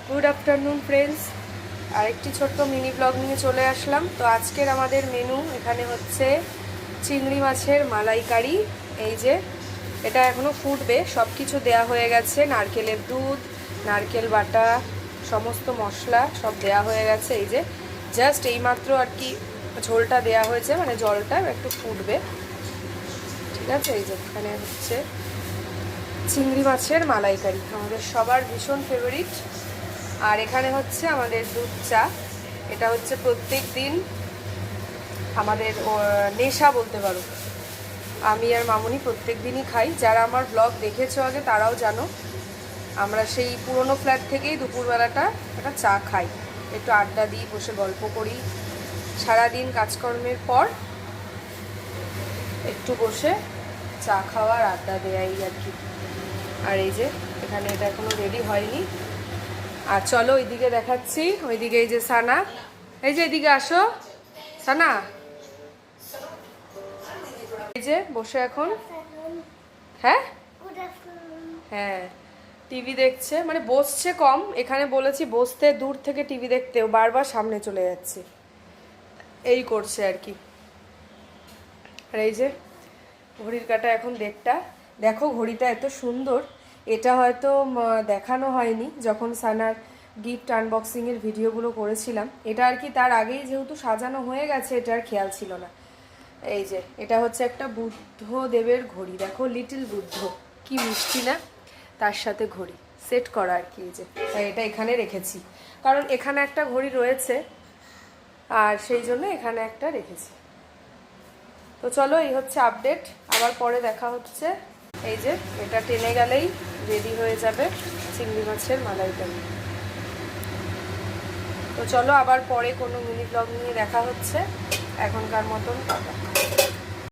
Good afternoon friends, আরেকটি ছোট্ট mini blog নিয়ে চলে আসলাম। তো আজকের আমাদের মেনু এখানে হচ্ছে চিংড়ি মাছের মালাইকারি। এই যে এটা এখনও ফুটবে, সব কিছু দেওয়া হয়ে গেছে, নারকেলের দুধ, নারকেল বাটা, সমস্ত মশলা সব দেওয়া হয়ে গেছে। এই যে জাস্ট এইমাত্র আর কি ঝোলটা দেওয়া হয়েছে, মানে জলটা একটু ফুটবে, ঠিক আছে। এই যে এখানে হচ্ছে চিংড়ি মাছের মালাইকারি, আমাদের সবার ভীষণ ফেভারিট। আর এখানে হচ্ছে আমাদের দুধ চা, এটা হচ্ছে প্রত্যেক দিন আমাদের নেশা বলতে পারো। আমি আর মামুনি প্রত্যেক দিনই খাই। যারা আমার ব্লগ দেখেছো আগে তারাও জানো, আমরা সেই পুরনো ফ্ল্যাট থেকেই দুপুরবেলাটা একটা চা খাই, একটু আড্ডা দিই, বসে গল্প করি, সারাদিন কাজকর্মের পর একটু বসে চা খাওয়ার আড্ডা দেয়াই আর কি। আর এই যে এখানে এটা এখনো রেডি হয়নি। আর চলো ওইদিকে দেখাচ্ছি, ওইদিকে এই যে সানা, এই যে এদিকে আসো সানা, এই যে বসে এখন, হ্যাঁ হ্যাঁ টিভি দেখছে, মানে বসছে কম, এখানে বলেছি বসতে, দূর থেকে টিভি দেখতেও বারবার সামনে চলে যাচ্ছে, এই করছে আর কি। আর এই যে ঘড়ির কাঁটা এখন 1:30। দেখো ঘড়িটা এত সুন্দর, এটা হয়তো দেখানো হয়নি যখন সানার গিফট আনবক্সিংয়ের ভিডিওগুলো করেছিলাম। এটা আর কি তার আগেই যেহেতু সাজানো হয়ে গেছে, এটা আর খেয়াল ছিল না। এই যে এটা হচ্ছে একটা বুদ্ধদেবের ঘড়ি, দেখো লিটল বুদ্ধ, কি মিষ্টি না, তার সাথে ঘড়ি সেট করা আর কি। এই যে এটা এখানে রেখেছি, কারণ এখানে একটা ঘড়ি রয়েছে আর সেই জন্য এখানে একটা রেখেছি। তো চলো এই হচ্ছে আপডেট, আবার পরে দেখা হচ্ছে। এই যে এটা টেনে গেলেই রেডি হয়ে যাবে চিংড়ি মাছের মালাইকারি। তো চলো আবার পরে কোনো মিনি ব্লগ নিয়ে দেখা হচ্ছে, এখনকার মতন টাটা।